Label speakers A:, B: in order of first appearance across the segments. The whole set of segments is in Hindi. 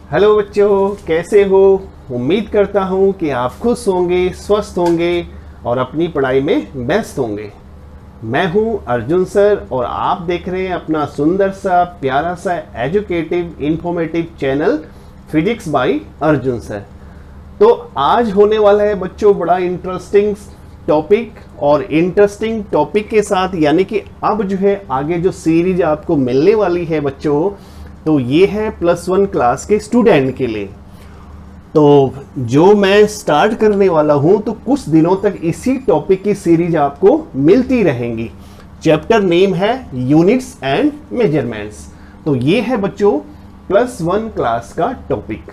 A: हेलो बच्चों, कैसे हो। उम्मीद करता हूँ कि आप खुश होंगे, स्वस्थ होंगे और अपनी पढ़ाई में व्यस्त होंगे। मैं हूँ अर्जुन सर और आप देख रहे हैं अपना सुंदर सा प्यारा सा educative informative channel physics bye Arjun sir. तो आज होने वाला है बच्चों बड़ा इंटरेस्टिंग टॉपिक, और इंटरेस्टिंग टॉपिक के साथ यानी कि अब जो है आगे जो सीरीज आपको मिलने वाली है बच्चों, तो ये है +1 क्लास के स्टूडेंट के लिए। तो जो मैं स्टार्ट करने वाला हूं तो कुछ दिनों तक इसी टॉपिक की सीरीज आपको मिलती रहेंगी। चैप्टर नेम है यूनिट्स एंड मेजरमेंट्स। तो ये है बच्चों +1 क्लास का टॉपिक।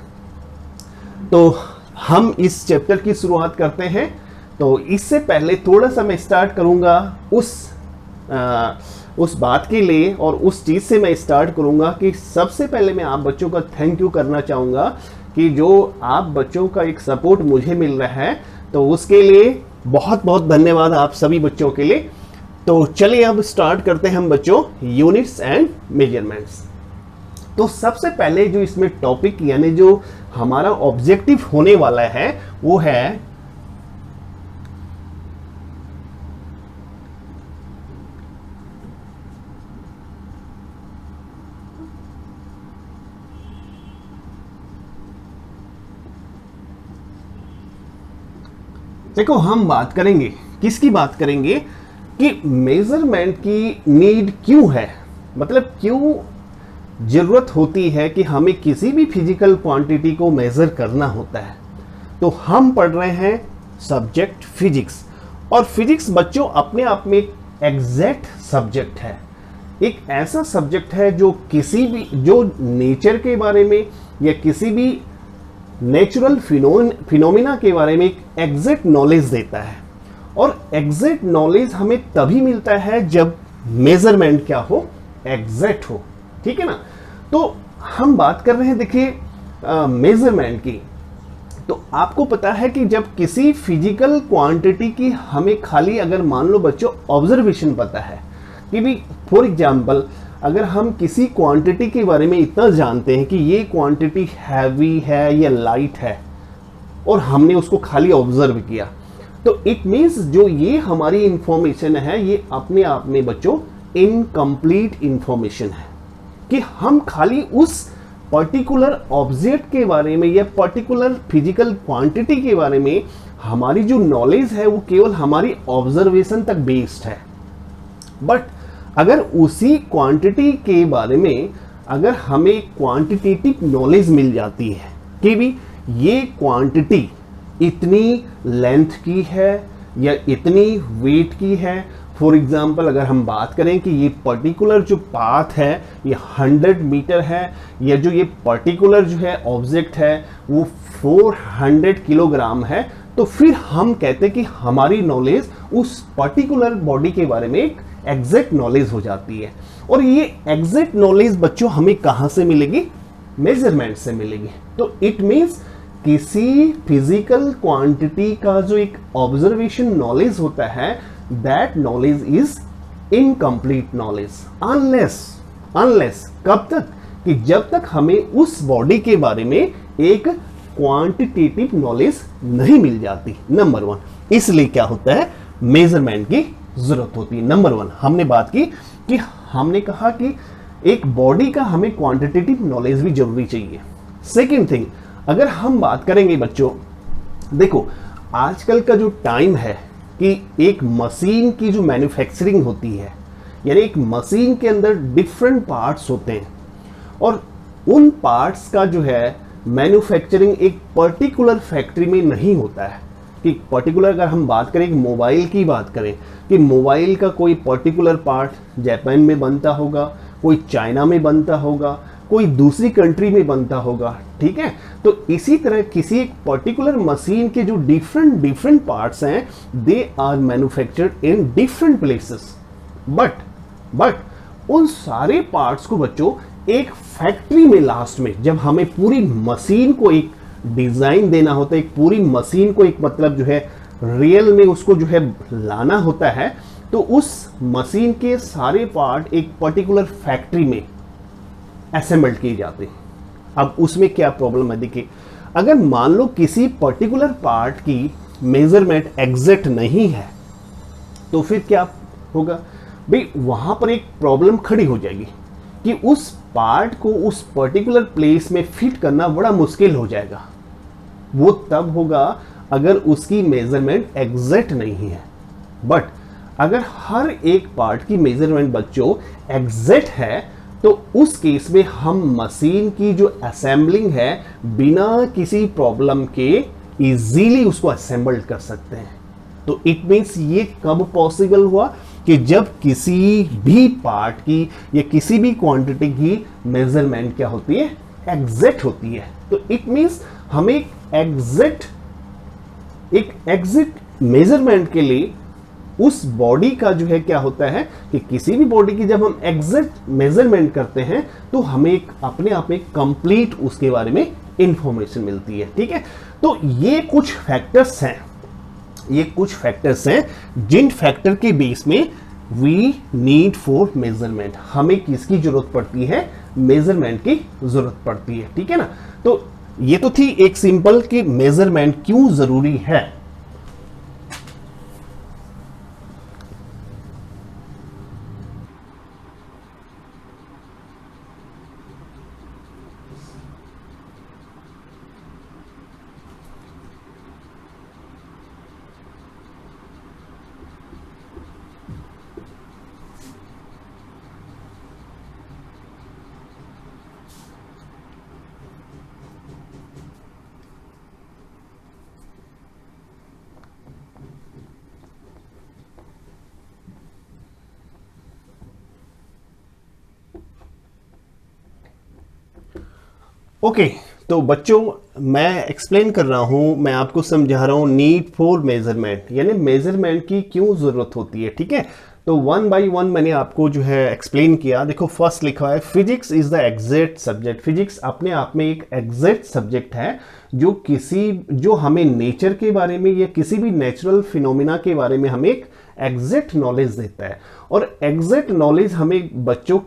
A: तो हम इस चैप्टर की शुरुआत करते हैं। तो इससे पहले थोड़ा सा मैं स्टार्ट करूंगा उस बात के लिए, और उस चीज़ से मैं स्टार्ट करूंगा कि सबसे पहले मैं आप बच्चों का थैंक यू करना चाहूँगा कि जो आप बच्चों का एक सपोर्ट मुझे मिल रहा है, तो उसके लिए बहुत बहुत धन्यवाद आप सभी बच्चों के लिए। तो चलिए अब स्टार्ट करते हैं हम बच्चों यूनिट्स एंड मेजरमेंट्स। तो सबसे पहले जो इसमें टॉपिक यानी जो हमारा ऑब्जेक्टिव होने वाला है वो है देखो, हम बात करेंगे किसकी बात करेंगे कि मेजरमेंट की नीड क्यों है, मतलब क्यों जरूरत होती है कि हमें किसी भी फिजिकल क्वांटिटी को मेजर करना होता है। तो हम पढ़ रहे हैं सब्जेक्ट फिजिक्स, और फिजिक्स बच्चों अपने आप में एक एग्जैक्ट सब्जेक्ट है, एक ऐसा सब्जेक्ट है जो किसी भी जो नेचर के बारे में या किसी भी नेचुरल फिनोमिना के बारे में एक एग्जैक्ट नॉलेज देता है। और एग्जैक्ट नॉलेज हमें तभी मिलता है जब मेजरमेंट क्या हो, एग्जैक्ट हो, ठीक है ना। तो हम बात कर रहे हैं देखिए मेजरमेंट की। तो आपको पता है कि जब किसी फिजिकल क्वांटिटी की हमें खाली अगर मान लो बच्चों ऑब्जर्वेशन पता है कि भी फॉर एग्जांपल अगर हम किसी क्वांटिटी के बारे में इतना जानते हैं कि ये क्वांटिटी हैवी है या लाइट है और हमने उसको खाली ऑब्जर्व किया, तो इट मीन्स जो ये हमारी इंफॉर्मेशन है ये अपने आप में बच्चों इनकम्प्लीट इंफॉर्मेशन है, कि हम खाली उस पर्टिकुलर ऑब्जेक्ट के बारे में या पर्टिकुलर फिजिकल क्वांटिटी के बारे में हमारी जो नॉलेज है वो केवल हमारी ऑब्जर्वेशन तक बेस्ड है। बट अगर उसी क्वांटिटी के बारे में अगर हमें क्वांटिटेटिव नॉलेज मिल जाती है कि भी ये क्वांटिटी इतनी लेंथ की है या इतनी वेट की है, फॉर एग्जाम्पल अगर हम बात करें कि ये पर्टिकुलर जो पाथ है ये 100 मीटर है, या जो ये पर्टिकुलर जो है ऑब्जेक्ट है वो 400 किलोग्राम है, तो फिर हम कहते हैं कि हमारी नॉलेज उस पर्टिकुलर बॉडी के बारे में एक एग्जैक्ट नॉलेज हो जाती है। और ये एग्जैक्ट नॉलेज बच्चों हमें कहां से मिलेगी, मेजरमेंट से मिलेगी। तो इट मीन्स किसी फिजिकल क्वांटिटी का जो एक ऑब्जर्वेशन नॉलेज होता है, that knowledge is incomplete knowledge unless कब तक, कि जब तक हमें उस बॉडी के बारे में एक क्वांटिटेटिव नॉलेज नहीं मिल जाती। नंबर 1 इसलिए क्या होता है मेजरमेंट की जरूरत होती है। नंबर 1 हमने बात की कि हमने कहा कि एक बॉडी का हमें क्वांटिटेटिव नॉलेज भी जरूरी चाहिए। सेकंड थिंग, अगर हम बात करेंगे बच्चों, देखो आजकल का जो टाइम है कि एक मशीन की जो मैन्युफैक्चरिंग होती है, यानी एक मशीन के अंदर डिफरेंट पार्ट्स होते हैं, और उन पार्ट्स का जो है मैन्युफैक्चरिंग एक पर्टिकुलर फैक्ट्री में नहीं होता है। कि पर्टिकुलर अगर हम बात करें कि मोबाइल की बात करें कि मोबाइल का कोई पर्टिकुलर पार्ट जापान में बनता होगा, कोई चाइना में बनता होगा, कोई दूसरी कंट्री में बनता होगा, ठीक है। तो इसी तरह किसी एक पर्टिकुलर मशीन के जो डिफरेंट पार्ट्स हैं they are manufactured in different places, but उन सारे पार्ट्स को बच्चों एक फैक्ट्री में लास्ट में जब हमें पूरी मशीन को एक डिजाइन देना होता है, एक पूरी मशीन को एक मतलब जो है रियल में उसको जो है लाना होता है, तो उस मशीन के सारे पार्ट एक पर्टिकुलर फैक्ट्री में असेंबल्ड किए जाते हैं। अब उसमें क्या प्रॉब्लम है, देखिए अगर मान लो किसी पर्टिकुलर पार्ट की मेजरमेंट एग्जैक्ट नहीं है तो फिर क्या होगा भाई, वहां पर एक प्रॉब्लम खड़ी हो जाएगी कि उस पार्ट को उस पर्टिकुलर प्लेस में फिट करना बड़ा मुश्किल हो जाएगा। वो तब होगा अगर उसकी मेजरमेंट एग्जैक्ट नहीं है। बट अगर हर एक पार्ट की मेजरमेंट बच्चों एग्जैक्ट है तो उस केस में हम मशीन की जो असेंबलिंग है बिना किसी प्रॉब्लम के इजीली उसको असेंबल कर सकते हैं। तो इट मीन्स ये कब पॉसिबल हुआ कि जब किसी भी पार्ट की या किसी भी क्वांटिटी की मेजरमेंट क्या होती है, एग्जैक्ट होती है। तो इट मीन्स हमें एक एग्जैक्ट मेजरमेंट के लिए उस बॉडी का जो है क्या होता है कि किसी भी बॉडी की जब हम एग्जैक्ट मेजरमेंट करते हैं तो हमें एक अपने आप में कंप्लीट उसके बारे में इंफॉर्मेशन मिलती है। ठीक है, तो ये कुछ फैक्टर्स हैं, जिन फैक्टर के बेस में वी नीड फॉर मेजरमेंट, हमें किसकी जरूरत पड़ती है, मेजरमेंट की जरूरत पड़ती है। ठीक है ना, तो ये तो थी एक सिंपल कि मेजरमेंट क्यों जरूरी है। ओके, तो बच्चों मैं एक्सप्लेन कर रहा हूं, मैं आपको समझा रहा हूं नीड फॉर मेजरमेंट, यानी मेजरमेंट की क्यों जरूरत होती है। ठीक है, तो वन बाय वन मैंने आपको जो है एक्सप्लेन किया। देखो फर्स्ट लिखा है physics is the exact subject. Physics अपने आप में एक एग्जैक्ट सब्जेक्ट है जो हमें नेचर के बारे में या किसी भी नेचुरल फिनोमिना के बारे में हमें एक एग्जैक्ट नॉलेज देता है। और एग्जैक्ट नॉलेज हमें बच्चों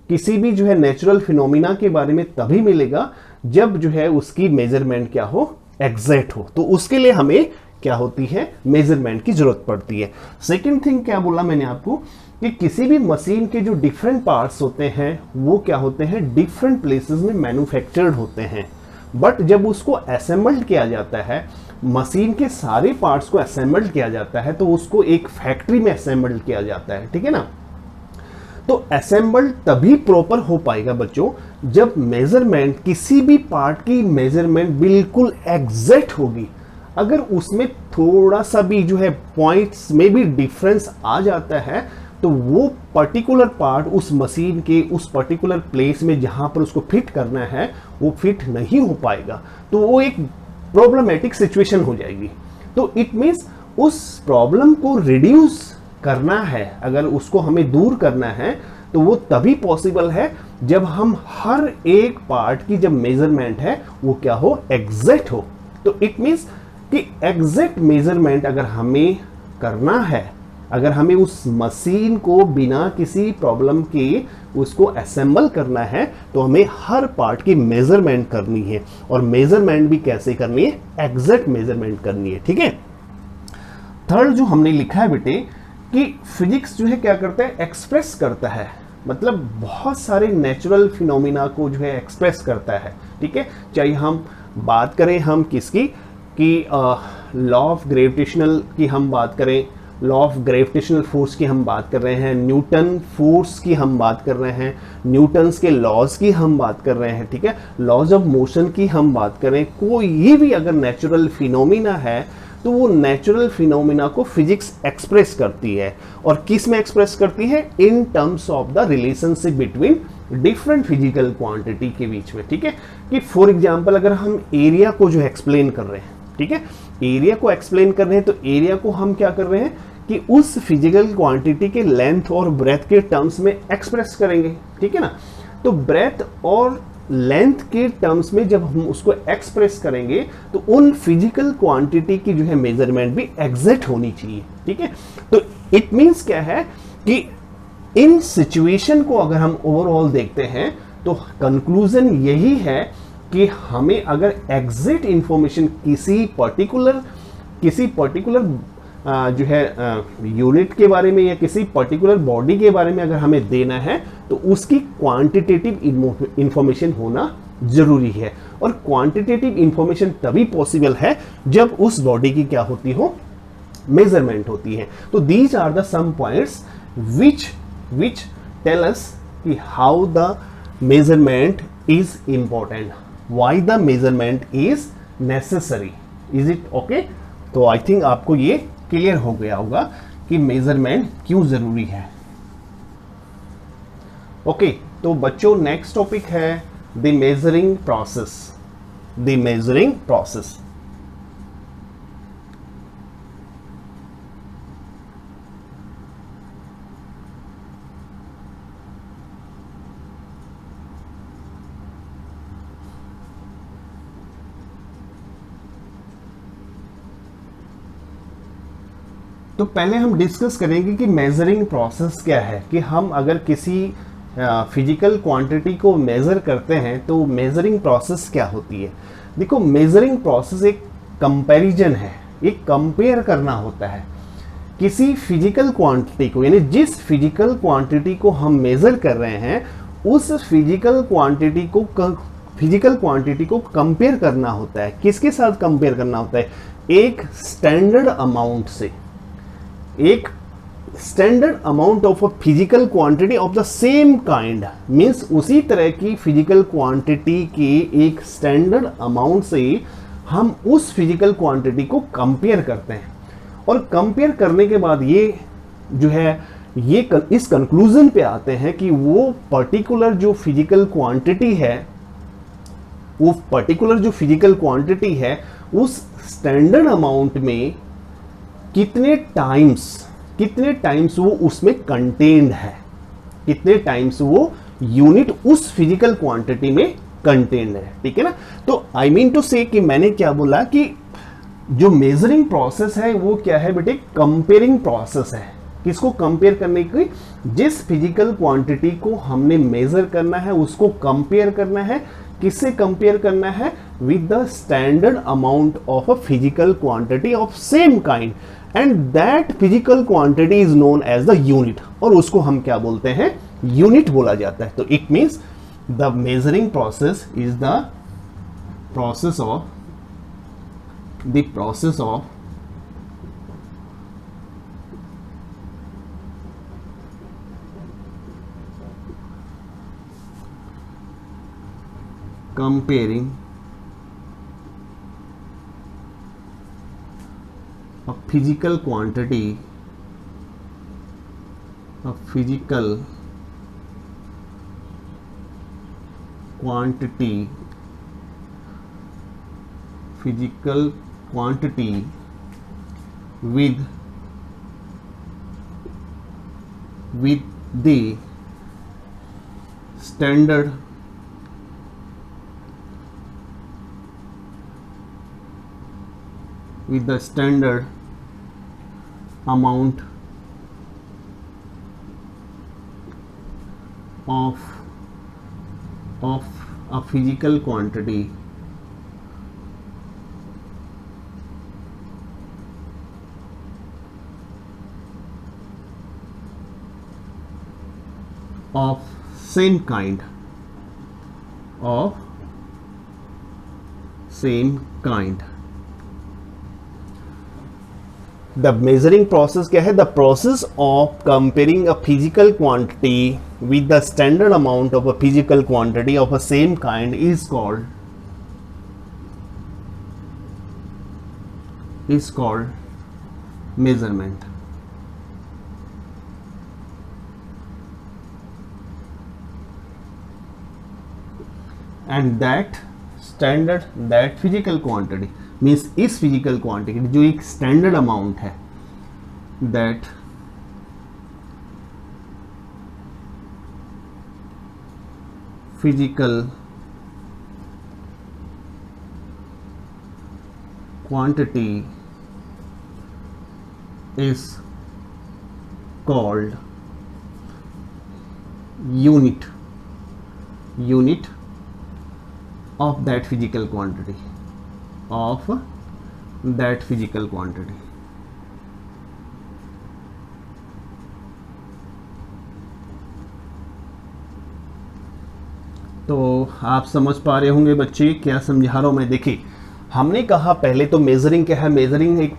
A: किसी भी जो है नेचुरल फिनोमिना के बारे में तभी मिलेगा जब जो है उसकी मेजरमेंट क्या हो, एग्जैक्ट हो। तो उसके लिए हमें क्या होती है, मेजरमेंट की जरूरत पड़ती है। सेकंड थिंग क्या बोला मैंने आपको कि किसी भी मशीन के जो डिफरेंट पार्ट्स होते हैं वो क्या होते हैं, डिफरेंट प्लेसेस में मैन्युफैक्चर्ड होते हैं। बट जब उसको असेंबल्ड किया जाता है, मशीन के सारे पार्ट्स को असेंबल्ड किया जाता है तो उसको एक फैक्ट्री में असेंबल्ड किया जाता है। ठीक है ना, तो असेंबल्ड तभी प्रॉपर हो पाएगा बच्चों जब मेजरमेंट, किसी भी पार्ट की मेजरमेंट बिल्कुल एग्जैक्ट होगी। अगर उसमें थोड़ा सा भी जो है पॉइंट्स में भी डिफरेंस आ जाता है तो वो पर्टिकुलर पार्ट उस मशीन के उस पर्टिकुलर प्लेस में जहां पर उसको फिट करना है वो फिट नहीं हो पाएगा, तो वो एक प्रॉब्लमेटिक सिचुएशन हो जाएगी। तो इट मीन्स उस प्रॉब्लम को रिड्यूस करना है, अगर उसको हमें दूर करना है तो वो तभी पॉसिबल है जब हम हर एक पार्ट की जब मेजरमेंट है वो क्या हो, एग्जैक्ट हो। तो इट मीन्स कि एग्जैक्ट मेजरमेंट अगर हमें करना है, अगर हमें उस मशीन को बिना किसी प्रॉब्लम के उसको असेंबल करना है तो हमें हर पार्ट की मेजरमेंट करनी है। और मेजरमेंट भी कैसे करनी है, एग्जैक्ट मेजरमेंट करनी है। ठीक है, थर्ड जो हमने लिखा है बेटे कि फिजिक्स जो है क्या करता है, एक्सप्रेस करता है, मतलब बहुत सारे नेचुरल फिनोमिना को जो है एक्सप्रेस करता है। ठीक है, चाहे हम बात करें हम किसकी कि लॉ ऑफ ग्रेविटेशनल की हम बात करें, लॉ ऑफ ग्रेविटेशनल फोर्स की हम बात कर रहे हैं, न्यूटन फोर्स की हम बात कर रहे हैं, न्यूटन्स के लॉज की हम बात कर रहे हैं। ठीक है, लॉज ऑफ मोशन की हम बात करें, कोई भी अगर नेचुरल फिनोमिना है तो वो नेचुरल फिनोमिना को फिजिक्स एक्सप्रेस करती है। और किस में एक्सप्रेस करती है, in terms of the relationship between different physical quantity के बीच में। ठीक है, कि फॉर एग्जांपल अगर हम एरिया को जो एक्सप्लेन कर रहे हैं, ठीक है, एरिया को एक्सप्लेन कर रहे हैं तो एरिया को हम क्या कर रहे हैं कि उस फिजिकल क्वांटिटी के लेंथ और ब्रेथ के टर्म्स में एक्सप्रेस करेंगे। ठीक है ना, तो ब्रेथ और लेंथ के टर्म्स में जब हम उसको एक्सप्रेस करेंगे तो उन फिजिकल क्वांटिटी की जो है मेजरमेंट भी एग्जैक्ट होनी चाहिए। ठीक है, तो इट मींस क्या है कि इन सिचुएशन को अगर हम ओवरऑल देखते हैं तो कंक्लूजन यही है कि हमें अगर एग्जैक्ट इंफॉर्मेशन किसी पर्टिकुलर जो है यूनिट के बारे में या किसी पर्टिकुलर बॉडी के बारे में अगर हमें देना है तो उसकी क्वांटिटेटिव इंफॉर्मेशन होना जरूरी है। और क्वांटिटेटिव इंफॉर्मेशन तभी पॉसिबल है जब उस बॉडी की क्या होती हो, मेजरमेंट होती है। तो these are the some points which tell us कि how the measurement is important, why the measurement is necessary. Is it okay? तो आई थिंक आपको ये क्लियर हो गया होगा कि मेजरमेंट क्यों जरूरी है। ओके, तो बच्चों नेक्स्ट टॉपिक है the measuring process. The measuring process. तो पहले हम डिस्कस करेंगे कि मेजरिंग प्रोसेस क्या है, कि हम अगर किसी फिजिकल क्वांटिटी को मेजर करते हैं तो मेजरिंग प्रोसेस क्या होती है। देखो, मेजरिंग प्रोसेस एक कंपैरिजन है, एक कंपेयर करना होता है किसी फिजिकल क्वांटिटी को, यानी जिस फिजिकल क्वांटिटी को हम मेजर कर रहे हैं उस फिजिकल क्वांटिटी को कंपेयर करना होता है। किसके साथ कंपेयर करना होता है? एक स्टैंडर्ड अमाउंट से, एक standard amount of a physical quantity of the same kind, means उसी तरह की फिजिकल क्वांटिटी की एक स्टैंडर्ड अमाउंट से हम उस फिजिकल क्वांटिटी को कंपेयर करते हैं। और कंपेयर करने के बाद ये जो है इस कंक्लूजन पे आते हैं कि वो पर्टिकुलर जो फिजिकल क्वांटिटी है उस स्टैंडर्ड अमाउंट में कितने टाइम्स वो उसमें कंटेन्ड है, कितने टाइम्स वो यूनिट उस फिजिकल क्वांटिटी में कंटेन्ड है। ठीक है ना? तो आई मीन टू से कि मैंने क्या बोला कि जो मेजरिंग प्रोसेस है वो क्या है बेटे? कंपेयरिंग प्रोसेस है। किसको कंपेयर करने की? जिस फिजिकल क्वांटिटी को हमने मेजर करना है उसको कंपेयर करना है। किससे कंपेयर करना है? With the standard amount of a physical quantity of same kind, and that physical quantity is known as the unit. और उसको हम क्या बोलते हैं? यूनिट बोला जाता है। तो it means the measuring process is the process of comparing a physical quantity with the standard amount of a physical quantity of same kind, the measuring process क्या है? The process of comparing a physical quantity with the standard amount of a physical quantity of a same kind is called measurement. And that physical quantity means इस फिजिकल क्वांटिटी जो एक स्टैंडर्ड अमाउंट है, that physical quantity is called unit. Unit of that physical quantity, of that physical quantity. तो आप समझ पा रहे होंगे बच्चे क्या समझा रहा हूं मैं। देखिए, हमने कहा पहले तो मेजरिंग क्या है, मेजरिंग एक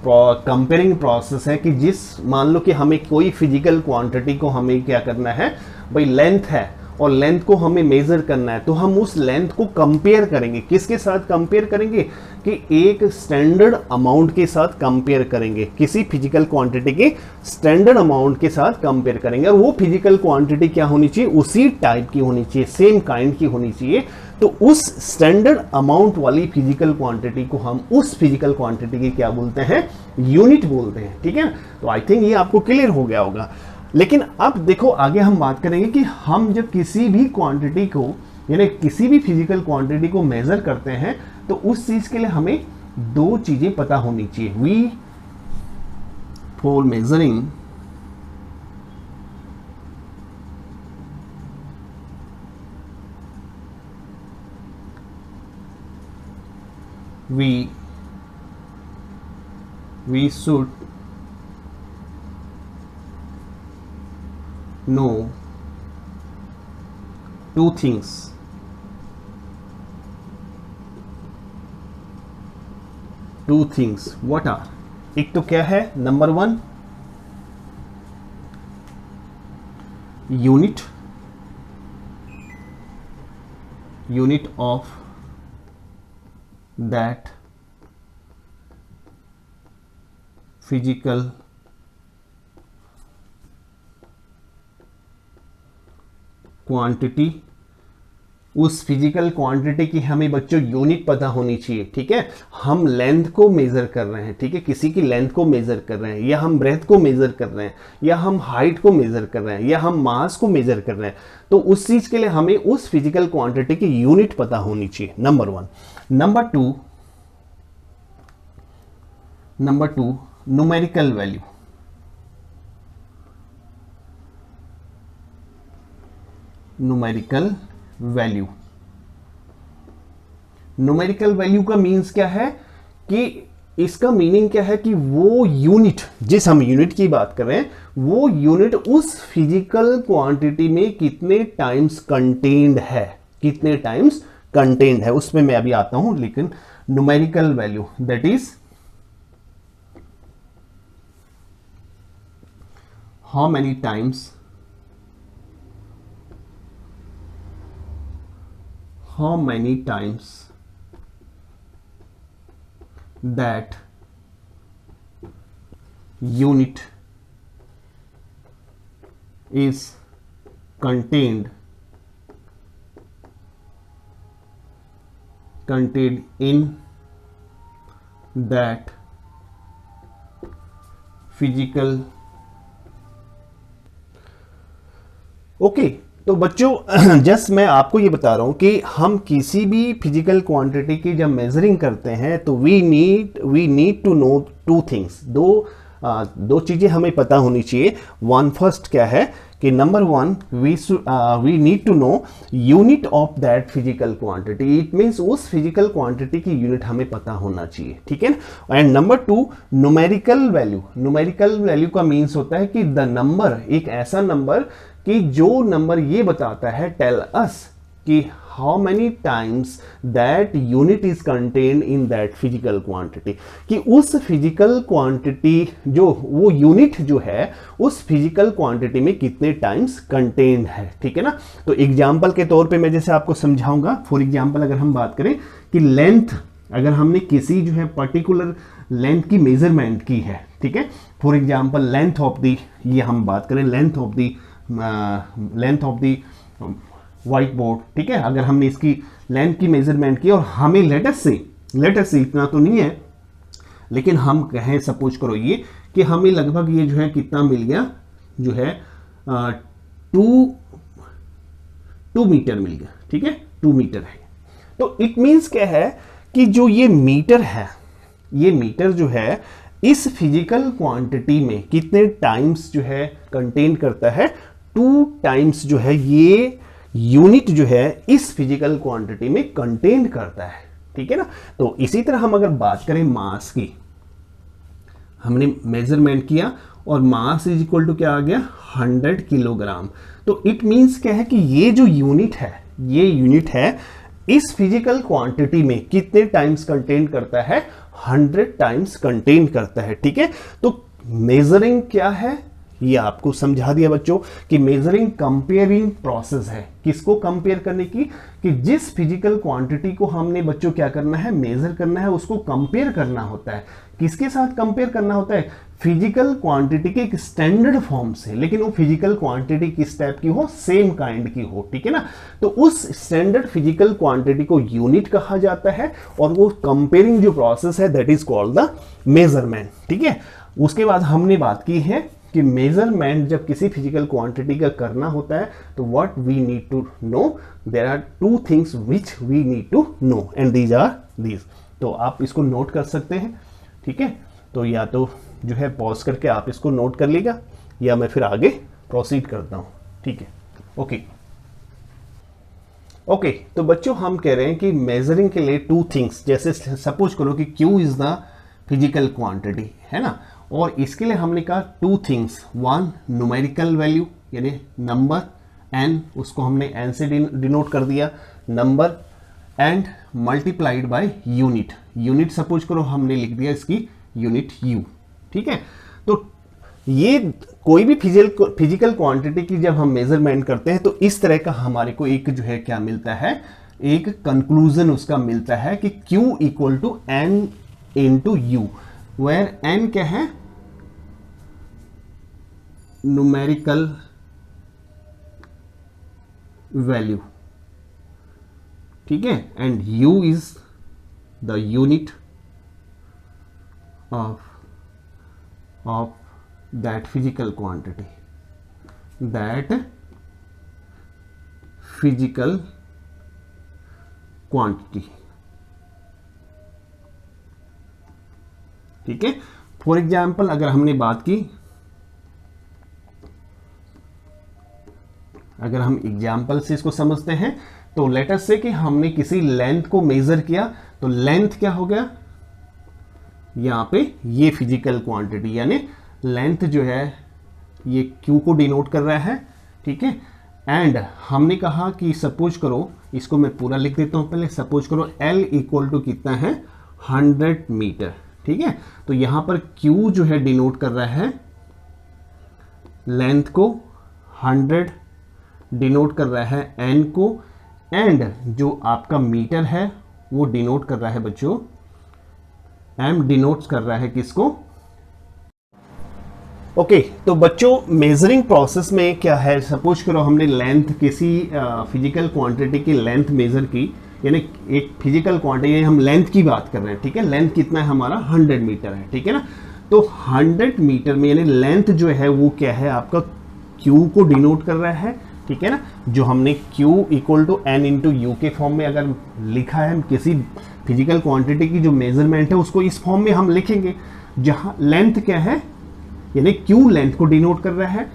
A: कंपेयरिंग प्रोसेस है कि जिस मान लो कि हमें कोई फिजिकल क्वांटिटी को हमें क्या करना है भाई, लेंथ है और लेंथ को हमें मेजर करना है, तो हम उस लेंथ को कंपेयर करेंगे। किसके साथ कंपेयर करेंगे कि एक स्टैंडर्ड अमाउंट के साथ कंपेयर करेंगे, किसी फिजिकल क्वांटिटी के स्टैंडर्ड अमाउंट के साथ कंपेयर करेंगे। और वो फिजिकल क्वांटिटी क्या होनी चाहिए, उसी टाइप की होनी चाहिए, सेम काइंड की होनी चाहिए। तो उस स्टैंडर्ड अमाउंट वाली फिजिकल क्वांटिटी को हम उस फिजिकल क्वांटिटी की क्या बोलते हैं, यूनिट बोलते हैं। ठीक है, तो आई थिंक ये आपको क्लियर हो गया होगा। लेकिन अब देखो आगे हम बात करेंगे कि हम जब किसी भी क्वांटिटी को, यानी किसी भी फिजिकल क्वांटिटी को मेजर करते हैं, तो उस चीज के लिए हमें दो चीजें पता होनी चाहिए। We for measuring we should know two things. What are? एक तो क्या है, number 1 unit of that physical quantity. उस फिजिकल क्वांटिटी की हमें बच्चों यूनिट पता होनी चाहिए। ठीक है, हम लेंथ को मेजर कर रहे हैं, ठीक है, किसी की लेंथ को मेजर कर रहे हैं, या हम ब्रेथ को मेजर कर रहे हैं, या हम हाइट को मेजर कर रहे हैं, या हम मास को मेजर कर रहे हैं, तो उस चीज के लिए हमें उस फिजिकल क्वांटिटी की यूनिट पता होनी चाहिए, number 1। Number two numerical value. Numerical value का मीन्स क्या है कि इसका मीनिंग क्या है कि वो यूनिट, जिस हम यूनिट की बात कर रहे हैं, वो यूनिट उस फिजिकल क्वांटिटी में कितने टाइम्स कंटेन्ड है, उसमें मैं अभी आता हूं। लेकिन numerical value that is how many times that unit is contained in that physical। Okay, तो बच्चों जस्ट मैं आपको ये बता रहा हूं कि हम किसी भी फिजिकल क्वांटिटी की जब मेजरिंग करते हैं तो we need to know two things. दो चीजें हमें पता होनी चाहिए। वन फर्स्ट क्या है कि number 1 we need to know unit of that physical quantity. It means उस फिजिकल क्वांटिटी की यूनिट हमें पता होना चाहिए, ठीक है। एंड नंबर 2 न्यूमेरिकल वैल्यू का मीन्स होता है कि द नंबर, एक ऐसा नंबर कि जो नंबर ये बताता है, टेल अस कि how many times that unit is contained in that physical quantity, कि उस फिजिकल क्वांटिटी जो वो यूनिट जो है उस फिजिकल क्वांटिटी में कितने टाइम्स कंटेन्ड है, ठीक है ना। तो एग्जाम्पल के तौर पे मैं जैसे आपको समझाऊंगा। फॉर एग्जाम्पल अगर हम बात करें कि लेंथ, अगर हमने किसी जो है पर्टिकुलर लेंथ की मेजरमेंट की है, ठीक है, for example length of the, ये हम बात करें length of the white board, ठीक है। अगर हमने इसकी लेंथ की मेजरमेंट की और हमें लेटेस्ट से इतना तो नहीं है, लेकिन हम कहें सपोज करो ये कि हमें लगभग ये जो है कितना मिल गया, जो है 2 मीटर मिल गया, ठीक है, 2 मीटर है। तो इट मीन्स क्या है कि जो ये मीटर है, ये मीटर जो है इस फिजिकल क्वांटिटी में कितने टाइम्स जो है कंटेन करता है, 2 टाइम्स जो है यूनिट जो है इस फिजिकल क्वांटिटी में कंटेन करता है, ठीक है ना। तो इसी तरह हम अगर बात करें मास की, हमने मेजरमेंट किया और मास इज इक्वल टू क्या आ गया 100 किलोग्राम। तो इट मींस क्या है कि ये जो यूनिट है, ये यूनिट है इस फिजिकल क्वांटिटी में कितने टाइम्स कंटेन करता है, 100 टाइम्स कंटेन करता है, ठीक है। तो मेजरिंग क्या है ये आपको समझा दिया बच्चों कि मेजरिंग कंपेयरिंग प्रोसेस है। किसको कंपेयर करने की, कि जिस फिजिकल क्वांटिटी को हमने बच्चों क्या करना है, मेजर करना है, उसको कंपेयर करना होता है। किसके साथ कंपेयर करना होता है, फिजिकल क्वांटिटी के एक स्टैंडर्ड फॉर्म से, लेकिन वो फिजिकल क्वांटिटी किस टाइप की हो, सेम काइंड की हो, ठीक है ना। तो उस स्टैंडर्ड फिजिकल क्वांटिटी को यूनिट कहा जाता है और वो कंपेयरिंग जो प्रोसेस है that is called the measurement, ठीक है। उसके बाद हमने बात की है कि मेजरमेंट जब किसी फिजिकल क्वांटिटी का करना होता है तो what we need to know, there are two things which we need to know and these are these. तो आप इसको नोट कर सकते हैं, ठीक है। तो या तो जो है पॉज करके आप इसको नोट कर लीजिएगा या मैं फिर आगे प्रोसीड करता हूं, ठीक है। ओके तो बच्चों हम कह रहे हैं कि मेजरिंग के लिए टू थिंग्स, जैसे सपोज करो कि Q is the physical quantity, है ना, और इसके लिए हमने कहा two things, one numerical value यानी नंबर n, उसको हमने n से डिनोट कर दिया number, and multiplied by unit. Unit suppose करो हमने लिख दिया इसकी यूनिट u, ठीक है। तो ये कोई भी फिजिकल क्वांटिटी की जब हम मेजरमेंट करते हैं तो इस तरह का हमारे को एक जो है क्या मिलता है, एक कंक्लूजन उसका मिलता है कि Q equal to n into U, where n क्या है, न्यूमेरिकल वैल्यू, ठीक है, and u is the unit of that physical quantity, that physical quantity, ठीक है। फॉर एग्जाम्पल अगर हमने बात की, अगर हम एग्जाम्पल से इसको समझते हैं तो लेट अस से कि हमने किसी लेंथ को मेजर किया, तो लेंथ क्या हो गया, यहां पे ये फिजिकल क्वांटिटी यानी लेंथ जो है ये Q को डिनोट कर रहा है, ठीक है। एंड हमने कहा कि सपोज करो, इसको मैं पूरा लिख देता हूं पहले, सपोज करो L इक्वल टू कितना है 100 मीटर, ठीक है। तो यहां पर Q जो है डिनोट कर रहा है लेंथ को, 100 डिनोट कर रहा है N को, एंड जो आपका मीटर है वो डिनोट कर रहा है बच्चों, M डिनोट्स कर रहा है किसको, ओके। तो बच्चों मेजरिंग प्रोसेस में क्या है, सपोज करो हमने लेंथ किसी फिजिकल क्वांटिटी की लेंथ मेजर की, यानी एक फिजिकल क्वांटिटी, हम लेंथ की बात कर रहे हैं, ठीक है। लेंथ कितना है हमारा 100 मीटर है, ठीक है ना। तो 100 मीटर में यानी लेंथ जो है वो क्या है आपका Q को डिनोट कर रहा है, ठीक है ना। जो हमने Q equal to N into U के फॉर्म में अगर लिखा है, किसी फिजिकल क्वांटिटी की जो मेजरमेंट है उसको इस फॉर्म में हम लिखेंगे, जहां लेंथ क्या है यानी Q लेंथ को डिनोट कर रहा है,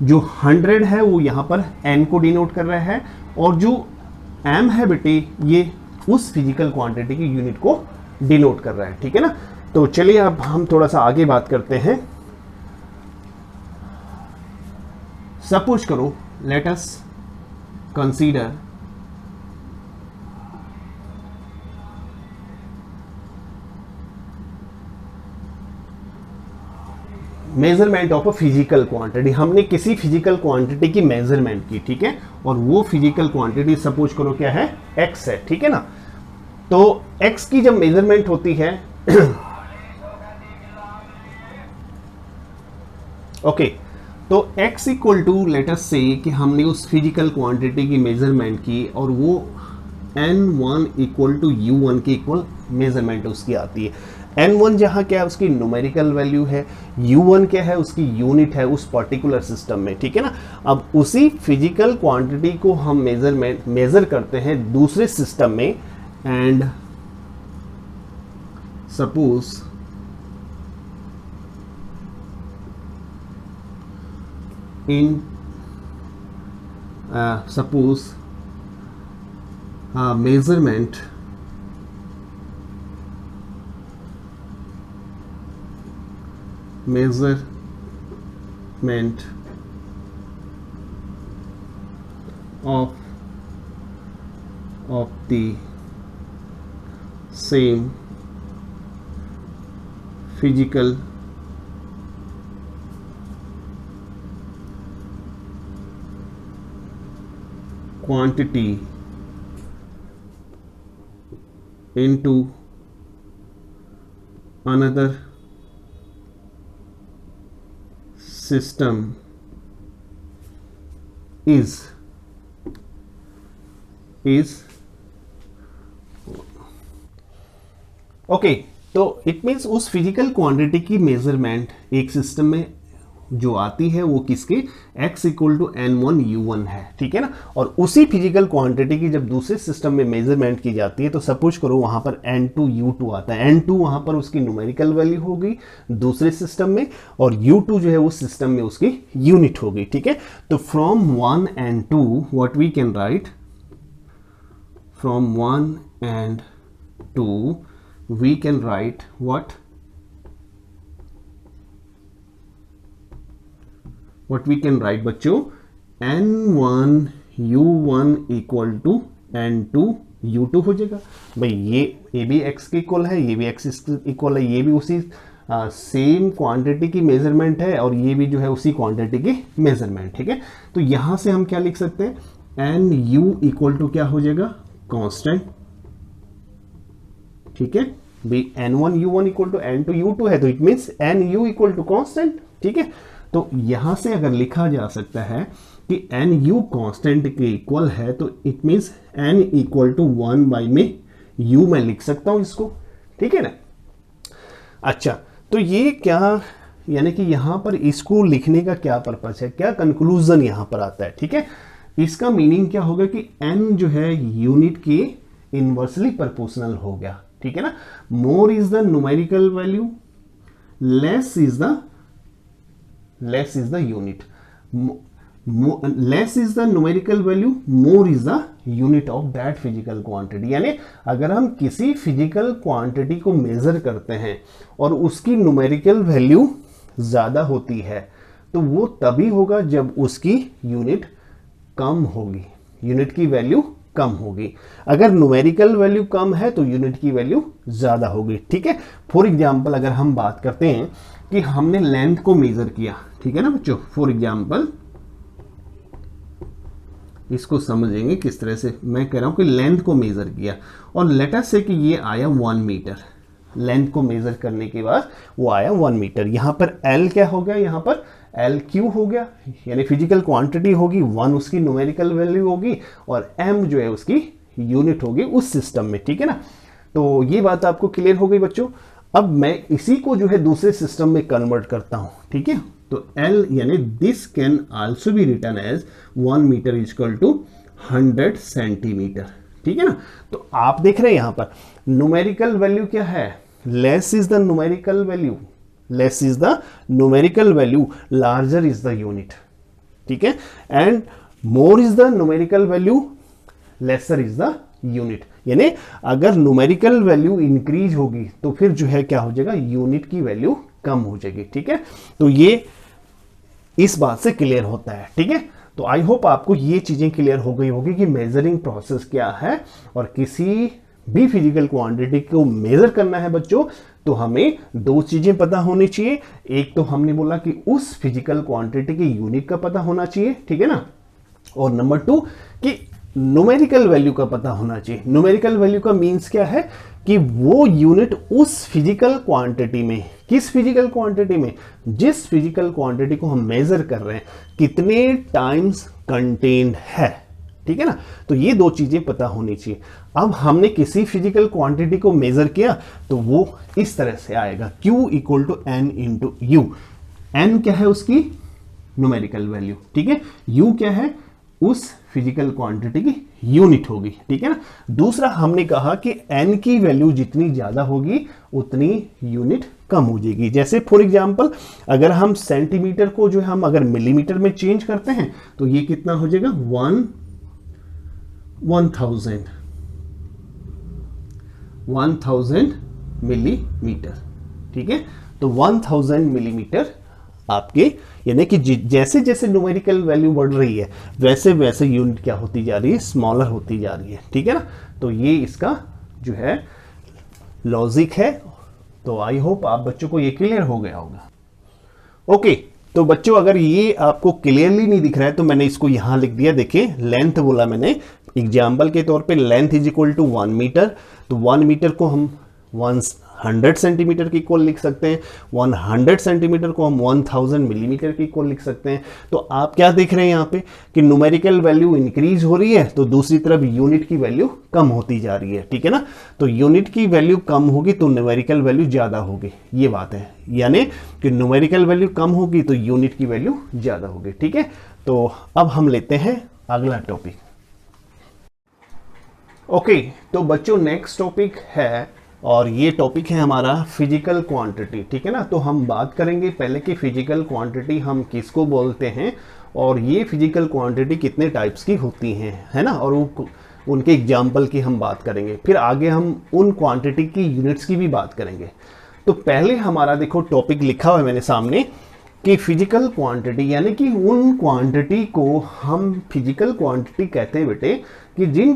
A: जो 100 है वो यहां पर N को डिनोट कर रहा है, और जो M है बेटे ये उस फिजिकल क्वांटिटी की यूनिट को डिनोट कर रहा है, ठीक है ना। तो चलिए अब हम थोड़ा सा आगे बात करते हैं। सपोज करो let us consider measurement of a physical quantity, हमने किसी फिजिकल क्वांटिटी की मेजरमेंट की, ठीक है, और वो फिजिकल क्वांटिटी सपोज करो क्या है x है, ठीक है ना। तो x की जब मेजरमेंट होती है ओके, तो x equal to let us say कि हमने उस फिजिकल क्वांटिटी की मेजरमेंट की और वो n1 इक्वल टू u1 के इक्वल मेजरमेंट उसकी आती है। n1 जहां क्या है उसकी न्यूमेरिकल वैल्यू है, u1 क्या है उसकी यूनिट है उस पर्टिकुलर सिस्टम में, ठीक है ना। अब उसी फिजिकल क्वांटिटी को हम मेजर करते हैं दूसरे सिस्टम में, and suppose in suppose measurement of the same physical quantity into another system is okay. तो इट मीन्स उस फिजिकल क्वांटिटी की मेजरमेंट एक सिस्टम में जो आती है वो किसके x इक्वल टू n1u1 है, ठीक है ना। और उसी फिजिकल क्वांटिटी की जब दूसरे सिस्टम में मेजरमेंट की जाती है तो सपोज करो वहां पर n2u2 आता है, n2 वहां पर उसकी न्यूमेरिकल वैल्यू होगी दूसरे सिस्टम में, और u2 जो है उस सिस्टम में उसकी यूनिट होगी, ठीक है। तो from 1 and 2 what we can write, from 1 and 2 we can write what we can write बच्चों, n1 u1 equal to n2 u2 हो जाएगा। भाई ये भी x के इक्वल है, ये भी x इक्वल है, ये भी उसी सेम क्वांटिटी की मेजरमेंट है और ये भी जो है उसी क्वांटिटी की मेजरमेंट, ठीक है। तो यहां से हम क्या लिख सकते हैं, एन यू इक्वल टू क्या हो जाएगा, कांस्टेंट, ठीक है। भी n1 u1 equal to n2 u2 है तो it means n u equal to constant, ठीक है। तो यहां से अगर लिखा जा सकता है कि n u कांस्टेंट के इक्वल है तो it means n equal to 1 by में u मैं लिख सकता हूं इसको, ठीक है ना। अच्छा, तो ये क्या, यानी कि यहां पर इसको लिखने का क्या पर्पस है, क्या कंक्लूजन यहां पर आता है, ठीक है। इसका मीनिंग क्या होगा कि n जो है यूनिट के इनवर्सली प्रोपोर्शनल हो गया, ठीक है ना। मोर is the numerical value, less is the unit, less is the numerical value, more is the unit of that physical quantity. यानी अगर हम किसी फिजिकल क्वांटिटी को मेजर करते हैं और उसकी न्यूमेरिकल वैल्यू ज्यादा होती है तो वो तभी होगा जब उसकी यूनिट कम होगी, यूनिट की वैल्यू कम होगी। अगर न्यूमेरिकल वैल्यू कम है तो यूनिट की वैल्यू ज्यादा होगी, ठीक है। फॉर एग्जांपल अगर हम बात करते हैं कि हमने लेंथ को मेजर किया, ठीक है ना बच्चों, फॉर एग्जांपल इसको समझेंगे किस तरह से, मैं कह रहा हूं कि लेंथ को मेजर किया और लेट अस से कि ये आया 1 मीटर, लेंथ को मेजर करने के बाद वो आया 1 मीटर। यहां पर L क्या हो गया, यहां पर L क्यू हो गया, यानी फिजिकल क्वांटिटी होगी, 1 उसकी न्यूमेरिकल वैल्यू होगी और M जो है उसकी यूनिट होगी उस सिस्टम में, ठीक है ना। तो ये बात आपको क्लियर हो गई बच्चों। अब मैं इसी को जो है दूसरे सिस्टम में कन्वर्ट करता हूं, ठीक है। तो L यानी this can also be written as 1 metre equal to 100 centimetre, ठीक है ना। तो आप देख रहे हैं यहां पर न्यूमेरिकल वैल्यू क्या है, less is the numerical value, less is the numerical value, larger is the unit, ठीक है। And more is the numerical value, lesser is the unit. यानी अगर न्यूमेरिकल वैल्यू इंक्रीज होगी तो फिर जो है क्या हो जाएगा, यूनिट की वैल्यू कम हो जाएगी, ठीक है। तो ये इस बात से क्लियर होता है, ठीक है। तो आई होप आपको ये चीजें क्लियर हो गई होगी कि मेजरिंग प्रोसेस क्या है, और किसी भी फिजिकल क्वांटिटी को मेजर करना है बच्चों तो हमें 2 चीजें पता होनी चाहिए। एक तो हमने बोला कि उस फिजिकल क्वांटिटी की यूनिट का पता होना चाहिए, ठीक है ना, और नंबर 2 कि न्यूमेरिकल वैल्यू का पता होना चाहिए। न्यूमेरिकल वैल्यू का मीन्स क्या है कि वो यूनिट उस फिजिकल क्वांटिटी में, किस फिजिकल क्वांटिटी में, जिस फिजिकल क्वांटिटी को हम मेजर कर रहे हैं कितने टाइम्स कंटेन्ड है, ठीक है ना। तो ये 2 चीजें पता होनी चाहिए। अब हमने किसी फिजिकल क्वांटिटी को मेजर किया तो वो इस तरह से आएगा, Q equal to N into U. N क्या है, उसकी न्यूमेरिकल वैल्यू, ठीक है। U क्या है, उस फिजिकल क्वांटिटी की यूनिट होगी, ठीक है ना। दूसरा हमने कहा कि N की वैल्यू जितनी ज्यादा होगी उतनी यूनिट कम हो जाएगी। जैसे फॉर एग्जांपल अगर हम सेंटीमीटर को जो हम अगर मिलीमीटर में चेंज करते हैं तो ये कितना हो जाएगा 1000 मिलीमीटर। ठीक है, तो 1000 मिलीमीटर आपके, यानी कि जैसे जैसे न्यूमेरिकल वैल्यू बढ़ रही है वैसे वैसे यूनिट क्या होती जा रही है, स्मॉलर होती जा रही है। ठीक है ना, तो ये इसका जो है लॉजिक है। तो आई होप आप बच्चों को ये क्लियर हो गया होगा। ओके, तो बच्चों अगर ये आपको क्लियरली नहीं दिख रहा है तो मैंने इसको यहां लिख दिया। देखिए लेंथ बोला मैंने एग्जाम्पल के तौर पे, length is equal to 1 metre. तो 1 मीटर को हम 100 सेंटीमीटर के इक्वल लिख सकते हैं, 100 सेंटीमीटर को हम 1000 मिलीमीटर के इक्वल लिख सकते हैं। तो आप क्या देख रहे हैं यहाँ पे कि न्यूमेरिकल वैल्यू इंक्रीज हो रही है तो दूसरी तरफ यूनिट की वैल्यू कम होती जा रही है। ठीक है ना, तो यूनिट की वैल्यू कम होगी तो न्यूमेरिकल वैल्यू ज़्यादा होगी, ये बात है। यानी कि न्यूमेरिकल वैल्यू कम होगी तो यूनिट की वैल्यू ज़्यादा होगी। ठीक है, तो अब हम लेते हैं अगला टॉपिक। ओके, तो बच्चों नेक्स्ट टॉपिक है और ये टॉपिक है हमारा फिजिकल क्वांटिटी। ठीक है ना, तो हम बात करेंगे पहले कि फिजिकल क्वांटिटी हम किसको बोलते हैं और ये फिजिकल क्वांटिटी कितने टाइप्स की होती हैं, है ना, और उनके एग्जाम्पल की हम बात करेंगे। फिर आगे हम उन क्वांटिटी की यूनिट्स की भी बात करेंगे। तो पहले हमारा देखो टॉपिक लिखा हुआ है मैंने सामने कि फिजिकल क्वांटिटी, यानी कि उन क्वांटिटी को हम फिजिकल क्वांटिटी कहते हैं बेटे कि जिन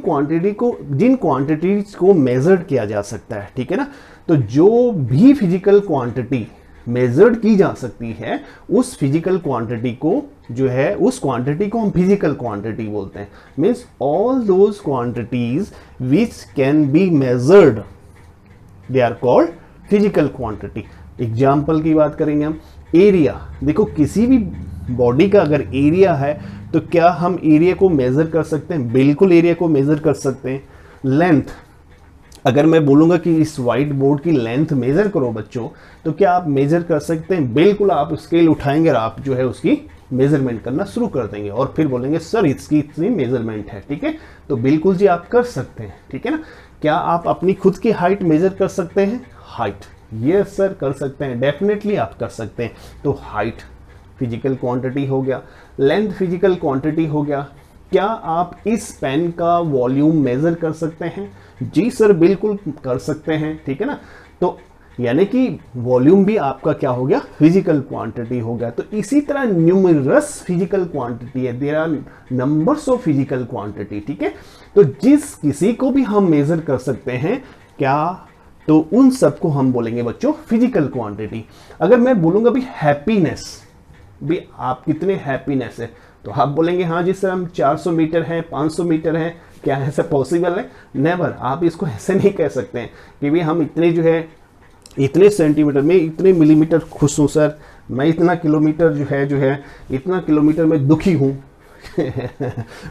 A: क्वांटिटीज को मेजर्ड किया जा सकता है। ठीक है ना, तो जो भी फिजिकल क्वांटिटी मेजर्ड की जा सकती है उस फिजिकल क्वांटिटी को जो है उस क्वांटिटी को हम फिजिकल क्वांटिटी बोलते हैं। Means all those quantities which can be measured they are called physical quantity. Example की बात करेंगे हम, एरिया। देखो किसी भी बॉडी का अगर एरिया है तो क्या हम एरिया को मेजर कर सकते हैं? बिल्कुल एरिया को मेजर कर सकते हैं। लेंथ, अगर मैं बोलूंगा कि इस व्हाइट बोर्ड की लेंथ मेजर करो बच्चों, तो क्या आप मेजर कर सकते हैं? बिल्कुल, आप स्केल उठाएंगे और आप जो है उसकी मेजरमेंट करना शुरू कर देंगे और फिर बोलेंगे सर इसकी इतनी मेजरमेंट है। ठीक है, तो बिल्कुल जी आप कर सकते हैं। ठीक है ना, क्या आप अपनी खुद की हाइट मेजर कर सकते हैं? हाइट, यस सर कर सकते हैं, डेफिनेटली आप कर सकते हैं। तो हाइट फिजिकल क्वांटिटी हो गया, लेंथ फिजिकल क्वांटिटी हो गया। क्या आप इस पेन का वॉल्यूम मेजर कर सकते हैं? जी सर बिल्कुल कर सकते हैं। ठीक है ना, तो यानी कि वॉल्यूम भी आपका क्या हो गया? फिजिकल क्वांटिटी हो गया। तो इसी तरह न्यूमरस फिजिकल क्वांटिटी है, there are numbers of physical quantity. ठीक है, तो जिस किसी को भी हम मेजर कर सकते हैं क्या, तो उन सबको हम बोलेंगे बच्चों फिजिकल क्वांटिटी। अगर मैं बोलूंगा भी हैप्पीनेस, भी आप कितने हैप्पीनेस है, तो आप बोलेंगे हाँ जी सर हम 400 मीटर हैं, 500 मीटर हैं। क्या ऐसा पॉसिबल है? नेवर। आप इसको ऐसे नहीं कह सकते हैं कि भी हम इतने जो है इतने सेंटीमीटर में इतने मिलीमीटर खुश हूँ सर, मैं इतना किलोमीटर जो है इतना किलोमीटर में दुखी हूँ।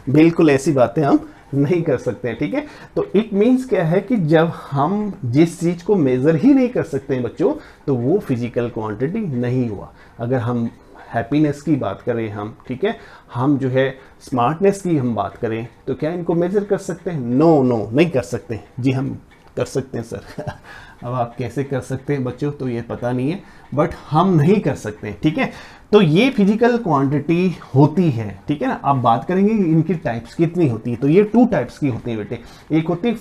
A: बिल्कुल ऐसी बातें हम नहीं कर सकते हैं। ठीक है, तो इट मीन्स क्या है कि जब हम जिस चीज को मेजर ही नहीं कर सकते हैं बच्चों, तो वो फिजिकल क्वांटिटी नहीं हुआ। अगर हम हैप्पीनेस की बात करें हम, ठीक है, हम जो है स्मार्टनेस की हम बात करें, तो क्या इनको मेजर कर सकते हैं? नो नहीं कर सकते। जी हम कर सकते हैं सर। अब आप कैसे कर सकते हैं बच्चों, तो ये पता नहीं है, बट हम नहीं कर सकते। ठीक है, तो ये फिजिकल क्वांटिटी होती है। ठीक है ना, आप बात करेंगे इनकी टाइप्स कितनी होती है, तो ये 2 टाइप्स की होती है बेटे। एक होती है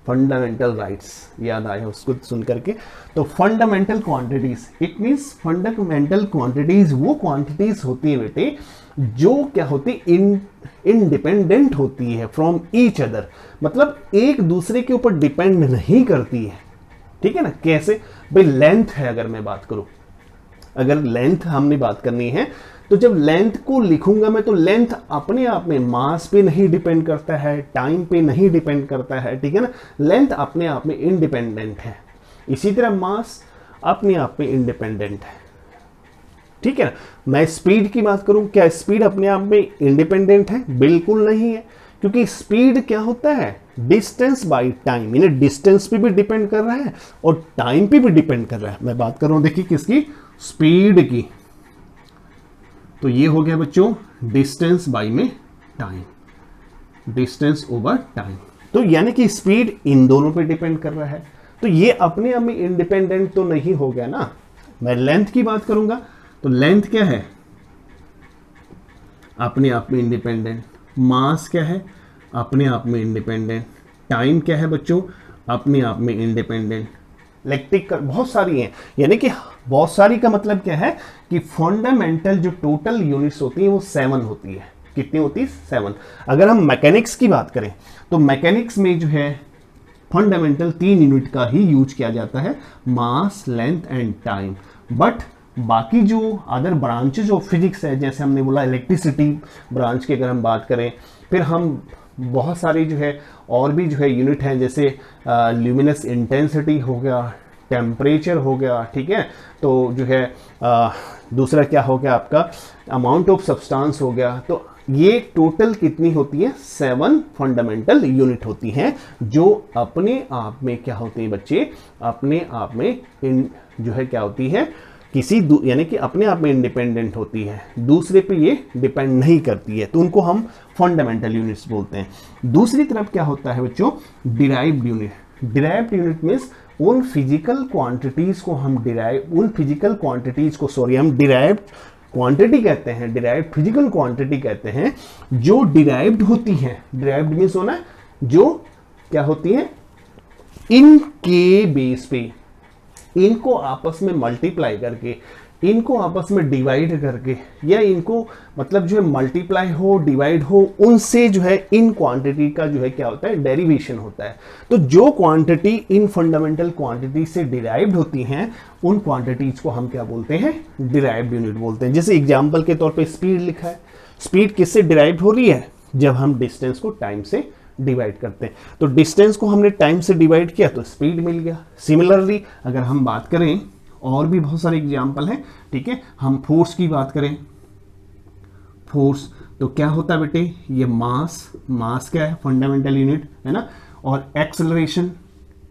A: फंडामेंटल राइट्स, याद आया उसको सुन करके। तो fundamental quantities, it means fundamental quantities वो क्वांटिटीज होती है बेटे जो क्या होती है इंडिपेंडेंट होती है फ्रॉम ईच अदर, मतलब एक दूसरे के ऊपर डिपेंड नहीं करती है। ठीक है ना, कैसे भाई? लेंथ है, अगर मैं बात करूं, अगर लेंथ हमने बात करनी है तो जब लेंथ को लिखूंगा मैं, तो लेंथ अपने आप में मास पे नहीं डिपेंड करता है, टाइम पे नहीं डिपेंड करता है। ठीक है ना, लेंथ अपने आप में इंडिपेंडेंट है। इसी तरह मास अपने आप में इंडिपेंडेंट है। ठीक है ना, मैं स्पीड की बात करूं, क्या स्पीड अपने आप में इंडिपेंडेंट है? बिल्कुल नहीं है, क्योंकि स्पीड क्या होता है? डिस्टेंस बाय टाइम, यानी डिस्टेंस पे भी डिपेंड कर रहा है और टाइम पे भी डिपेंड कर रहा है। मैं बात कर रहा हूं देखिए किसकी? स्पीड की। तो ये हो गया बच्चों डिस्टेंस बाय में टाइम, डिस्टेंस ओवर टाइम। तो यानी कि स्पीड इन दोनों पे डिपेंड कर रहा है। तो ये अपने आप में इंडिपेंडेंट तो नहीं हो गया ना। मैं लेंथ की बात करूंगा तो लेंथ क्या है, अपने आप में इंडिपेंडेंट। मास क्या है, अपने आप में इंडिपेंडेंट। टाइम क्या है बच्चों, अपने आप में इंडिपेंडेंट। इलेक्ट्रिक बहुत सारी हैं, यानी कि बहुत सारी का मतलब क्या है कि फंडामेंटल जो टोटल यूनिट्स होती हैं वो 7 होती है। कितनी होती है, 7। अगर हम मैकेनिक्स की बात करें तो मैकेनिक्स में जो है फंडामेंटल 3 यूनिट का ही यूज किया जाता है, मास, लेंथ एंड टाइम। बट बाकी जो अदर ब्रांचेज ऑफ फिजिक्स है, जैसे हमने बोला इलेक्ट्रिसिटी ब्रांच की अगर हम बात करें, फिर हम बहुत सारी जो है और भी जो है यूनिट हैं, जैसे ल्यूमिनस इंटेंसिटी हो गया, टेम्परेचर हो गया, ठीक है। तो जो है दूसरा क्या हो गया आपका अमाउंट ऑफ सब्सटेंस हो गया। तो ये टोटल कितनी होती है, 7 फंडामेंटल यूनिट होती हैं, जो अपने आप में क्या होती है बच्चे, अपने आप में इन जो है क्या होती है, किसी यानी कि अपने आप में इंडिपेंडेंट होती है, दूसरे पे ये डिपेंड नहीं करती है, तो उनको हम फंडामेंटल यूनिट्स बोलते हैं। दूसरी तरफ क्या होता है बच्चों, derived unit. Derived unit means उन फिजिकल क्वांटिटीज को हम डिराइव्ड क्वांटिटी कहते हैं, डिराइव्ड फिजिकल क्वांटिटी कहते हैं, जो डिराइव्ड होती हैं। डिराइव्ड मीन्स होना है जो क्या होती है, इनके बेस पे, इनको आपस में मल्टीप्लाई करके, इनको आपस में डिवाइड करके, या इनको मतलब जो है मल्टीप्लाई हो, डिवाइड हो, उनसे जो है इन क्वांटिटी का जो है क्या होता है, डेरिवेशन होता है। तो जो क्वांटिटी इन फंडामेंटल क्वांटिटी से डिराइव्ड होती हैं, उन क्वांटिटीज को हम क्या बोलते हैं, डिराइव्ड यूनिट बोलते हैं। जैसे एग्जाम्पल के तौर पे स्पीड लिखा है, स्पीड किससे डिराइव्ड हो रही है, जब हम डिस्टेंस को टाइम से डिवाइड करते हैं। तो डिस्टेंस को हमने टाइम से डिवाइड किया तो स्पीड मिल गया। सिमिलरली अगर हम बात करें, और भी बहुत सारे एग्जाम्पल हैं, ठीक है। हम फोर्स की बात करें, फोर्स तो क्या होता है बेटे, ये मास क्या है, फंडामेंटल यूनिट है ना। और एक्सेलरेशन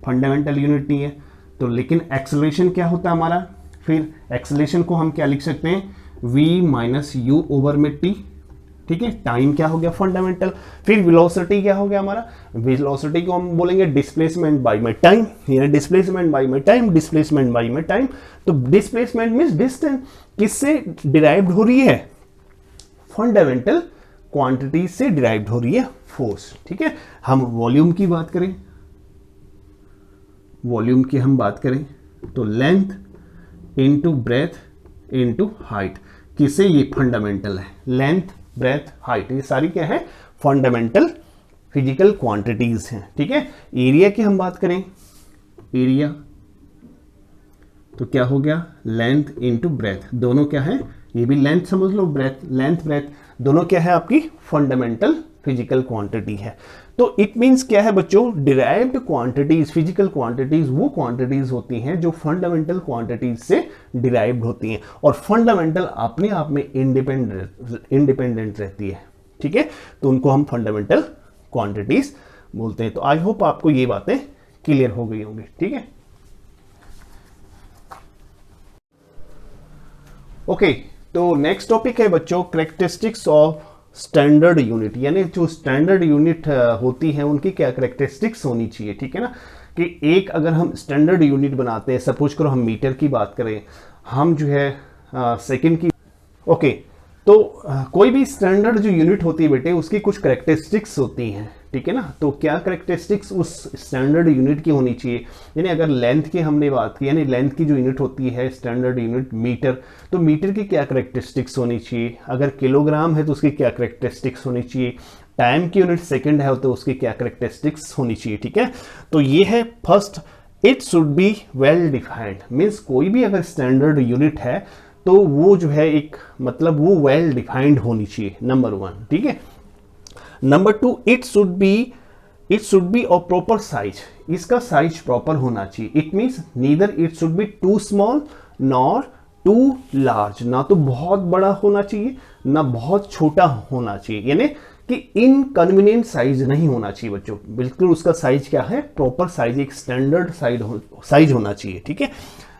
A: फंडामेंटल यूनिट नहीं है, तो लेकिन एक्सेलरेशन क्या होता है हमारा, फिर एक्सेलरेशन को हम क्या लिख सकते हैं, v - u ओवर में t, ठीक है। टाइम क्या हो गया, फंडामेंटल। फिर वेलोसिटी क्या हो गया हमारा, वेलोसिटी को हम बोलेंगे डिस्प्लेसमेंट बाय में टाइम, यानी डिस्प्लेसमेंट बाय में टाइम, डिस्प्लेसमेंट बाय में टाइम। तो डिस्प्लेसमेंट मींस डिस्टेंस, किससे डिराइव्ड हो रही है, फंडामेंटल क्वांटिटी से डिराइव्ड हो रही है फोर्स, ठीक है। हम वॉल्यूम की बात करें, वॉल्यूम की हम बात करें तो length into breadth into height, किससे, ये फंडामेंटल है। लेंथ, ब्रेथ, हाइट, ये सारी क्या है, फंडामेंटल फिजिकल क्वांटिटीज हैं, ठीक है। एरिया की हम बात करें, एरिया तो क्या हो गया, लेंथ इनटू ब्रेथ, दोनों क्या है, ये भी लेंथ समझ लो, ब्रेथ, लेंथ ब्रेथ दोनों क्या है, आपकी फंडामेंटल फिजिकल क्वांटिटी है। तो इट मींस क्या है बच्चों, डिराइव्ड क्वांटिटीज, फिजिकल क्वांटिटीज वो क्वांटिटीज होती हैं जो फंडामेंटल क्वांटिटीज से डिराइव्ड होती हैं, और फंडामेंटल अपने आप में इंडिपेंडेंट रहती है, ठीक है। तो उनको हम फंडामेंटल क्वांटिटीज बोलते हैं। तो आई होप आपको ये बातें क्लियर हो गई होंगी, ठीक है। ओके, तो नेक्स्ट टॉपिक है बच्चों कैरेक्टरिस्टिक्स ऑफ स्टैंडर्ड यूनिट, यानी जो स्टैंडर्ड यूनिट होती है उनकी क्या कैरेक्टरिस्टिक्स होनी चाहिए, ठीक है ना। कि एक अगर हम स्टैंडर्ड यूनिट बनाते हैं, सपोज करो हम मीटर की बात करें, हम जो है सेकंड की, ओके। तो कोई भी स्टैंडर्ड जो यूनिट होती है बेटे, उसकी कुछ कैरेक्टरिस्टिक्स होती हैं, ठीक है ना। तो क्या कैरेक्टरिस्टिक्स उस स्टैंडर्ड यूनिट की होनी चाहिए, यानी अगर लेंथ की हमने बात की, यानी लेंथ की जो यूनिट होती है स्टैंडर्ड यूनिट मीटर, तो मीटर की क्या कैरेक्टरिस्टिक्स होनी चाहिए। अगर किलोग्राम है तो उसकी क्या कैरेक्टरिस्टिक्स होनी चाहिए। टाइम की यूनिट सेकंड है तो उसकी क्या कैरेक्टरिस्टिक्स होनी चाहिए, ठीक है। तो ये है first, it should be well defined, means कोई भी अगर स्टैंडर्ड यूनिट है तो वो जो है एक मतलब वो वेल डिफाइंड होनी चाहिए, नंबर 1, ठीक है। Number 2, it should be of proper size, इसका साइज प्रॉपर होना चाहिए। It means neither it should be too small nor too large, ना तो बहुत बड़ा होना चाहिए ना बहुत छोटा होना चाहिए, यानी कि इनकन्वीनियंट साइज नहीं होना चाहिए बच्चों, बिल्कुल उसका साइज क्या है, प्रॉपर साइज, एक स्टैंडर्ड साइज होना चाहिए, ठीक है।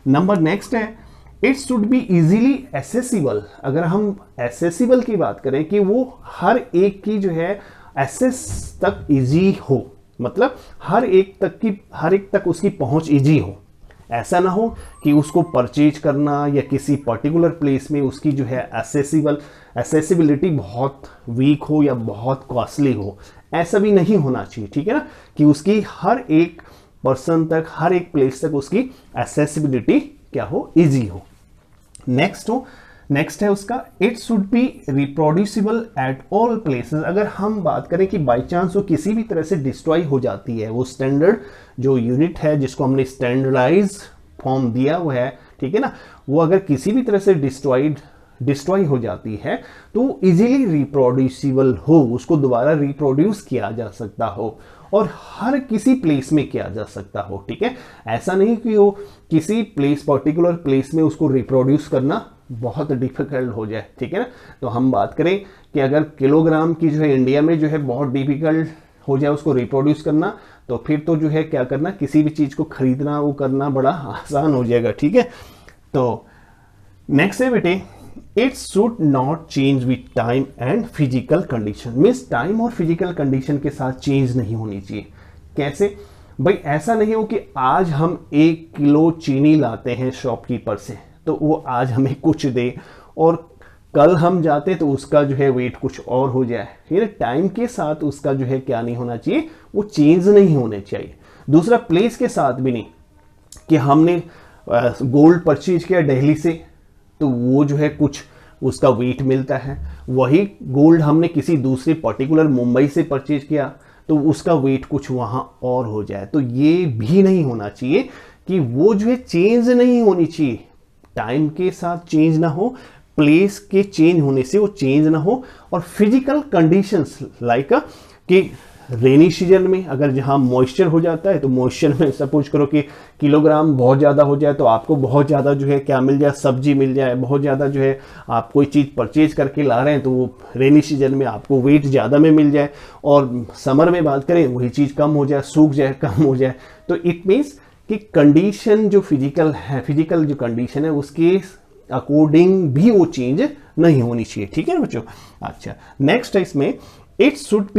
A: नंबर नेक्स्ट है, it should be easily accessible. अगर हम एसेसिबल की बात करें कि वो हर एक की जो है एसेस तक इजी हो, मतलब हर एक तक उसकी पहुंच इजी हो। ऐसा ना हो कि उसको परचेज करना या किसी पर्टिकुलर प्लेस में उसकी जो है एसेसिबिलिटी बहुत वीक हो या बहुत कॉस्टली हो, ऐसा भी नहीं होना चाहिए, ठीक है ना, कि उसकी हर एक पर्सन तक, हर एक प्लेस तक उसकी एसेसिबिलिटी क्या हो, इजी हो। नेक्स्ट है उसका it should B reproducible at all places. अगर हम बात करें कि बाई चांस वो किसी भी तरह से डिस्ट्रॉय हो जाती है, वो स्टैंडर्ड जो यूनिट है जिसको हमने स्टैंडर्डाइज फॉर्म दिया हुआ है, ठीक है ना, वो अगर किसी भी तरह से डिस्ट्रॉय हो जाती है तो इजीली रिप्रोड्यूसिबल हो, उसको दोबारा रिप्रोड्यूस किया जा सकता हो और हर किसी प्लेस में किया जा सकता हो, ठीक है। ऐसा नहीं कि वो किसी पर्टिकुलर प्लेस में उसको रिप्रोड्यूस करना बहुत डिफिकल्ट हो जाए, ठीक है ना। तो हम बात करें कि अगर किलोग्राम की जो है इंडिया में जो है बहुत डिफिकल्ट हो जाए उसको रिप्रोड्यूस करना, तो फिर तो जो है क्या करना, किसी भी चीज को खरीदना वो करना बड़ा आसान हो जाएगा, ठीक है। तो नेक्स्ट है बेटे it should not change with time and physical condition. Means time और फिजिकल कंडीशन के साथ चेंज नहीं होनी चाहिए। कैसे भाई, ऐसा नहीं हो कि आज हम 1 किलो चीनी लाते हैं शॉपकीपर से तो वो आज हमें कुछ दे और कल हम जाते तो उसका जो है वेट कुछ और हो जाए। ये टाइम के साथ उसका जो है क्या नहीं होना चाहिए, वो चेंज नहीं होने चाहिए। दूसरा प्लेस के साथ भी नहीं कि हमने गोल्ड परचेज किया दिल्ली से तो वो जो है कुछ उसका वेट मिलता है, वही गोल्ड हमने किसी दूसरे पर्टिकुलर मुंबई से परचेज किया तो उसका वेट कुछ वहां और हो जाए। तो ये भी नहीं होना चाहिए कि वो जो है चेंज नहीं होनी चाहिए, टाइम के साथ चेंज ना हो, प्लेस के चेंज होने से वो चेंज ना हो। और फिजिकल कंडीशंस लाइक कि रेनी सीजन में अगर जहां मॉइस्चर हो जाता है तो मॉइस्चर में सपोज करो कि किलोग्राम बहुत ज़्यादा हो जाए तो आपको बहुत ज़्यादा जो है क्या मिल जाए, सब्जी मिल जाए, बहुत ज़्यादा जो है आप कोई चीज़ परचेज करके ला रहे हैं तो वो रेनी सीजन में आपको वेट ज़्यादा में मिल जाए। और समर में बात करें वही चीज़ कम हो जाए, सूख जाए, कम हो जाए। तो इट मीन्स कि कंडीशन जो फिजिकल जो कंडीशन है उसके अकॉर्डिंग भी वो चेंज नहीं होनी चाहिए, ठीक है बच्चों। अच्छा, नेक्स्ट है इसमें it should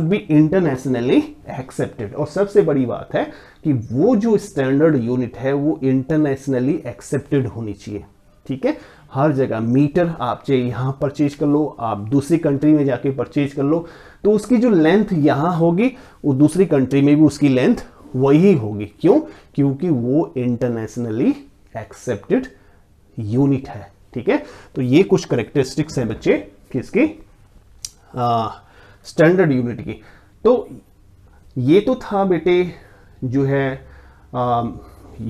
A: B internationally accepted. और सबसे बड़ी बात है कि वो जो स्टैंडर्ड यूनिट है वो इंटरनेशनली एक्सेप्टेड होनी चाहिए, ठीक है। हर जगह मीटर आप चाहे यहाँ परचेज कर लो, आप दूसरी कंट्री में जाके परचेज कर लो तो उसकी जो लेंथ यहाँ होगी वो दूसरी कंट्री में भी उसकी लेंथ वही होगी। क्यों? क्योंकि वो इंटरनेशनली एक्सेप्टेड यूनिट है, ठीक है। तो ये कुछ करेक्टरिस्टिक्स हैं बच्चे किसकी, स्टैंडर्ड यूनिट की। तो ये तो था बेटे जो है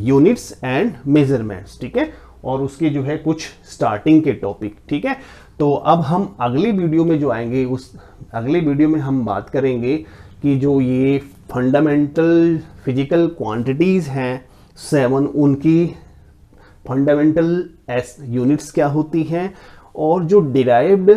A: यूनिट्स एंड मेजरमेंट्स, ठीक है, और उसके जो है कुछ स्टार्टिंग के टॉपिक, ठीक है। तो अब हम अगले वीडियो में जो आएंगे उस अगले वीडियो में हम बात करेंगे कि जो ये फंडामेंटल फिजिकल क्वांटिटीज हैं 7, उनकी फंडामेंटल यूनिट्स क्या होती हैं और जो डिराइव्ड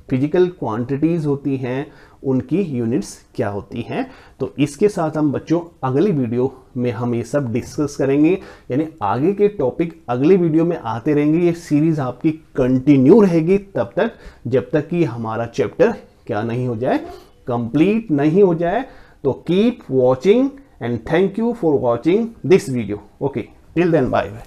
A: फिजिकल क्वांटिटीज होती हैं उनकी यूनिट्स क्या होती हैं। तो इसके साथ हम बच्चों अगली वीडियो में हम ये सब डिस्कस करेंगे, यानी आगे के टॉपिक अगली वीडियो में आते रहेंगे। ये सीरीज आपकी कंटिन्यू रहेगी तब तक जब तक कि हमारा चैप्टर क्या नहीं हो जाए, कंप्लीट नहीं हो जाए। तो keep watching and thank you for watching this video. Okay, till then bye bye.